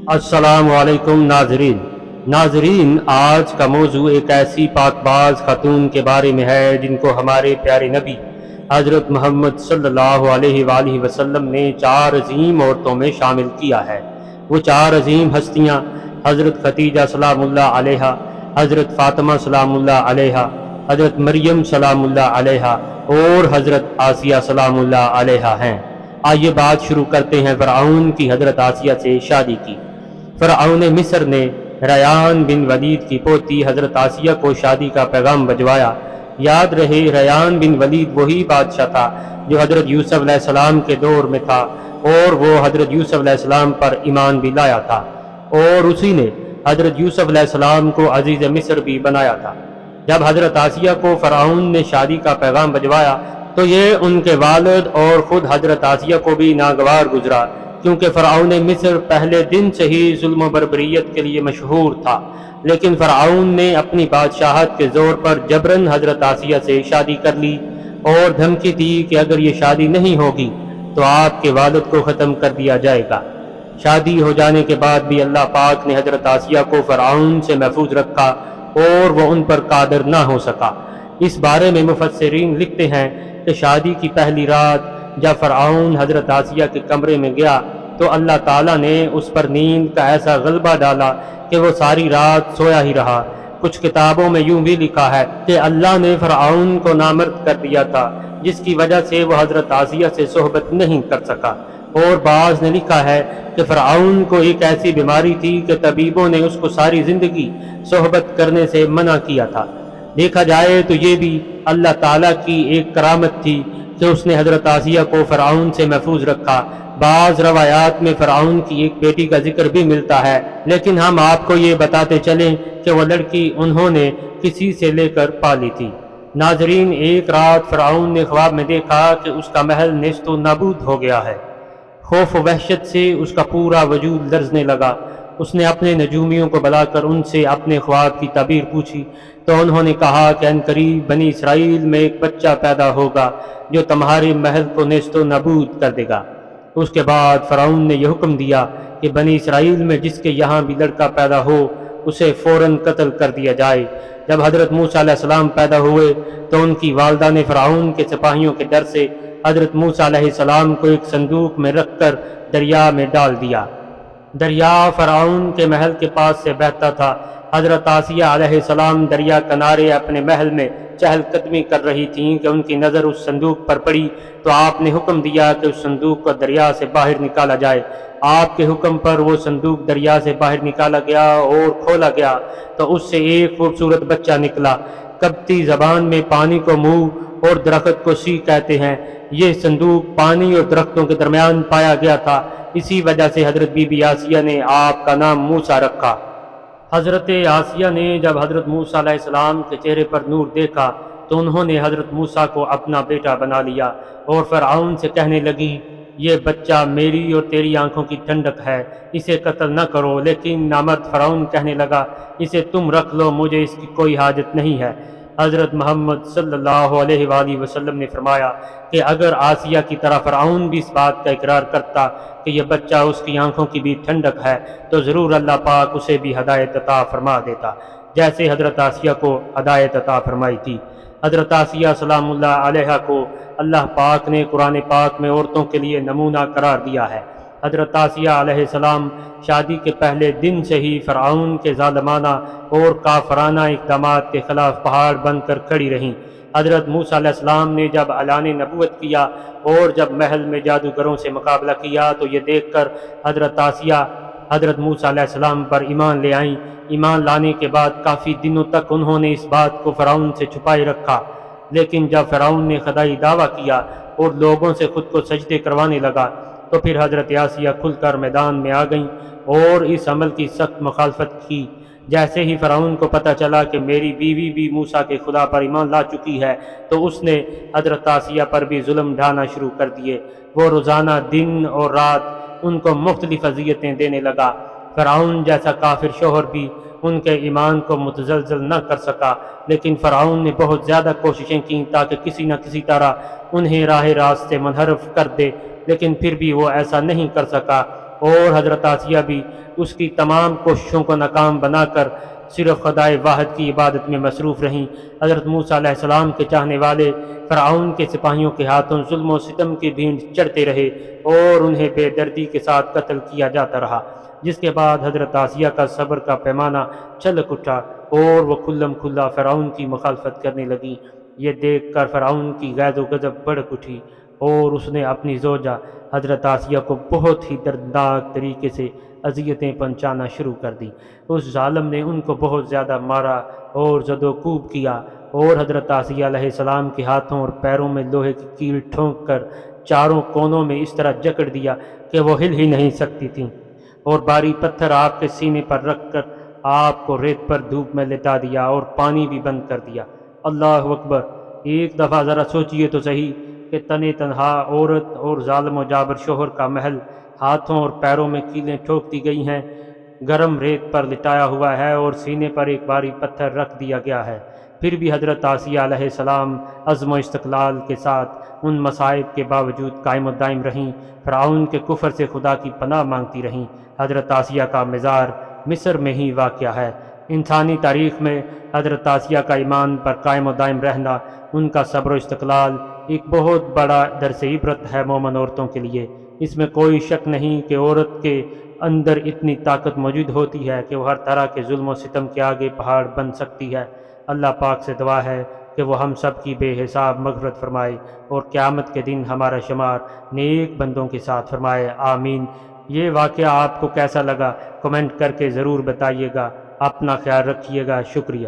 अस्सलाम वालेकुम नाजरीन, आज का मौजू एक ऐसी पाकबाज खातून के बारे में है जिनको हमारे प्यारे नबी हज़रत मोहम्मद सल्लल्लाहु अलैहि वसल्लम ने 4 अजीम औरतों में शामिल किया है। वो 4 अजीम हस्तियाँ हज़रत खदीजा सलामुल्लाह अलैहा, हज़रत फ़ातिमा सलामुल्लाह अलैहा, हज़रत मरियम सलामुल्लाह अलैहा और हज़रत आसिया सलामुल्लाह अलैहा हैं। आइए बात शुरू करते हैं फ़िरऔन की हज़रत आसिया से शादी की। फ़िरऔन मिस्र ने रयान बिन वलीद की पोती हज़रत आसिया को शादी का पैगाम भिजवाया। याद रहे, रयान बिन वलीद वही बादशाह था जो हज़रत यूसुफ अलैहिस्सलाम के दौर में था और वो हज़रत यूसुफ अलैहिस्सलाम पर ईमान भी लाया था और उसी ने हज़रत यूसुफ अलैहिस्सलाम को अजीज़ मिस्र भी बनाया था। जब हज़रत आसिया को फ़िरऔन ने शादी का पैगाम भिजवाया तो ये उनके वालिद और ख़ुद हज़रत आसिया को भी नागवार गुजरा, क्योंकि फ़िरऔन मिस्र पहले दिन से ही जुल्म बरबरीत के लिए मशहूर था। लेकिन फ़िरऔन ने अपनी बादशाहत के ज़ोर पर जबरन हज़रत आसिया से शादी कर ली और धमकी दी कि अगर ये शादी नहीं होगी तो आपके वालिद को ख़त्म कर दिया जाएगा। शादी हो जाने के बाद भी अल्लाह पाक ने हज़रत आसिया को फ़िरऔन से महफूज रखा और वो उन पर कादिर ना हो सका। इस बारे में मुफस्सिरीन लिखते हैं कि शादी की पहली रात जब फ़िरऔन हज़रत आसिया के कमरे में गया तो अल्लाह ताला ने उस पर नींद का ऐसा गलबा डाला कि वो सारी रात सोया ही रहा। कुछ किताबों में यूं भी लिखा है कि अल्लाह ने फ़िरऔन को नामर्द कर दिया था, जिसकी वजह से वो हज़रत आसिया से सोहबत नहीं कर सका। और बाज़ ने लिखा है कि फ़िरऔन को एक ऐसी बीमारी थी कि तबीबों ने उसको सारी ज़िंदगी सोहबत करने से मना किया था। देखा जाए तो ये भी अल्लाह ताला की एक करामत थी कि उसने हज़रत आसिया को फ़िरऔन से महफूज रखा। बाज़ रवायात में फ़िरऔन की एक बेटी का जिक्र भी मिलता है, लेकिन हम आपको ये बताते चलें कि वह लड़की उन्होंने किसी से लेकर पाली थी। नाजरीन, एक रात फ़िरऔन ने ख्वाब में देखा कि उसका महल नेस्तो नाबूद हो गया है। खौफ वहशत से उसका पूरा वजूद लरजने लगा। उसने अपने नजूमियों को बुलाकर उनसे अपने ख्वाब की ताबीर पूछी तो उन्होंने कहा कि अनकरीब बनी इसराइल में एक बच्चा पैदा होगा जो तुम्हारे महल को नेस्तो नाबूद कर देगा। उसके बाद फ़िरऔन ने यह हुक्म दिया कि बनी इसराइल में जिसके यहाँ भी लड़का पैदा हो उसे फ़ौरन कत्ल कर दिया जाए। जब हज़रत मूसा अलैहिस्सलाम पैदा हुए तो उनकी वालदा ने फ़िरऔन के सिपाहियों के डर से हज़रत मूसा अलैहिस्सलाम को एक संदूक में रखकर दरिया में डाल दिया। दरिया फ़िरऔन के महल के पास से बहता था। हज़रत आसिया अलैहिस्सलाम दरिया किनारे अपने महल में चहलकदमी कर रही थीं कि उनकी नज़र उस संदूक पर पड़ी तो आपने हुक्म दिया कि उस संदूक को दरिया से बाहर निकाला जाए। आपके हुक्म पर वो संदूक दरिया से बाहर निकाला गया और खोला गया तो उससे एक खूबसूरत बच्चा निकला। कब्ती ज़बान में पानी को मुँह और दरख्त को सी कहते हैं। ये संदूक पानी और दरख्तों के दरमियान पाया गया था। इसी वजह से हज़रत बीबी आसिया ने आपका नाम मूसा रखा। हज़रत आसिया ने जब हज़रत मूसा अलैहिस्सलाम के चेहरे पर नूर देखा तो उन्होंने हज़रत मूसा को अपना बेटा बना लिया और फ़िरऔन से कहने लगी, ये बच्चा मेरी और तेरी आंखों की ठंडक है, इसे कत्ल न करो। लेकिन नामर्द फ़िरऔन कहने लगा, इसे तुम रख लो, मुझे इसकी कोई हाजत नहीं है। हज़रत मोहम्मद सल्लल्लाहु अलैहि वसल्लम ने फरमाया कि अगर आसिया की तरह फ़िरऔन भी इस बात का इकरार करता कि यह बच्चा उसकी आंखों की भी ठंडक है तो ज़रूर अल्लाह पाक उसे भी हदायत अता फरमा देता, जैसे हज़रत आसिया को हदायत अता फरमाई थी। हज़रत आसिया सलामुल्लाह अलैहा को अल्लाह पाक ने कुरान पाक में औरतों के लिए नमूना करार दिया है। हज़रत आसिया अलैहिस्सलाम शादी के पहले दिन से ही फ़िरऔन के ज़ालिमाना और काफराना इक़दामात के ख़िलाफ़ पहाड़ बनकर खड़ी रहीं। हज़रत मूसा अलैहिस्सलाम ने जब ऐलान नबूवत किया और जब महल में जादूगरों से मुकाबला किया तो ये देखकर हज़रत आसिया हज़रत मूसा अलैहिस्सलाम पर ईमान ले आईं। ईमान लाने के बाद काफ़ी दिनों तक उन्होंने इस बात को फ़िरऔन से छुपाए रखा, लेकिन जब फ़िरऔन ने खुदाई दावा किया और लोगों से ख़ुद को सजदे करवाने लगा तो फिर हज़रत आसिया खुलकर मैदान में आ गईं और इस अमल की सख्त मुखालफत की। जैसे ही फ़िरऔन को पता चला कि मेरी बीवी भी मूसा के खुदा पर ईमान ला चुकी है तो उसने हज़रत आसिया पर भी जुल्म ढाना शुरू कर दिए। वो रोज़ाना दिन और रात उनको मुख्तलिफ अज़ियतें देने लगा। फ़िरऔन जैसा काफिर शोहर भी उनके ईमान को मुतज़लज़ल न कर सका, लेकिन फ़िरऔन ने बहुत ज़्यादा कोशिशें की ताकि किसी न किसी तरह उन्हें राह रास्त से मुनहरफ कर दे, लेकिन फिर भी वो ऐसा नहीं कर सका। اور حضرت آسیہ بھی اس کی تمام کوششوں کو ناکام بنا کر صرف خدائے واحد کی عبادت میں مصروف رہیں۔ حضرت موسیٰ علیہ السلام کے چاہنے والے فرعون کے سپاہیوں کے ہاتھوں ظلم و ستم کی بھینٹ چڑھتے رہے اور انہیں بے دردی کے ساتھ قتل کیا جاتا رہا، جس کے بعد حضرت آسیہ کا صبر کا پیمانہ چھلک اٹھا اور وہ کھلم کھلا فرعون کی مخالفت کرنے لگی۔ یہ دیکھ کر فرعون کی غیظ و غضب بھڑک اٹھی اور اس نے اپنی زوجہ حضرت آسیہ کو بہت ہی دردناک طریقے سے اذیتیں پہنچانا شروع کر دی۔ اس ظالم نے ان کو بہت زیادہ مارا اور زد و کوب کیا اور حضرت آسیہ علیہ السلام کے ہاتھوں اور پیروں میں لوہے کی کیل ٹھونک کر چاروں کونوں میں اس طرح جکڑ دیا کہ وہ ہل ہی نہیں سکتی تھیں، اور بھاری پتھر آپ کے سینے پر رکھ کر آپ کو ریت پر دھوپ میں لٹا دیا اور پانی بھی بند کر دیا۔ اللہ اکبر! ایک دفعہ ذرا سوچئے تو صحیح کہ تنے تنہا عورت اور ظالم و جابر شوہر کا محل ہاتھوں اور پیروں میں کیلیں ٹھوک دی گئی ہیں، گرم ریت پر لٹایا ہوا ہے اور سینے پر ایک بھاری پتھر رکھ دیا گیا ہے، پھر بھی حضرت آسیہ علیہ السلام عزم و استقلال کے ساتھ ان مصائب کے باوجود قائم و دائم رہیں، فرعون کے کفر سے خدا کی پناہ مانگتی رہیں۔ حضرت آسیہ کا مزار مصر میں ہی واقع ہے۔ انسانی تاریخ میں حضرت آسیہ کا ایمان پر قائم و دائم رہنا، ان کا صبر و استقلال ایک بہت بڑا درس عبرت ہے مومن عورتوں کے لیے۔ اس میں کوئی شک نہیں کہ عورت کے اندر اتنی طاقت موجود ہوتی ہے کہ وہ ہر طرح کے ظلم و ستم کے آگے پہاڑ بن سکتی ہے۔ اللہ پاک سے دعا ہے کہ وہ ہم سب کی بے حساب مغفرت فرمائے اور قیامت کے دن ہمارا شمار نیک بندوں کے ساتھ فرمائے، آمین۔ یہ واقعہ آپ کو کیسا لگا کمنٹ کر کے ضرور بتائیے گا۔ اپنا خیال رکھیے گا، شکریہ۔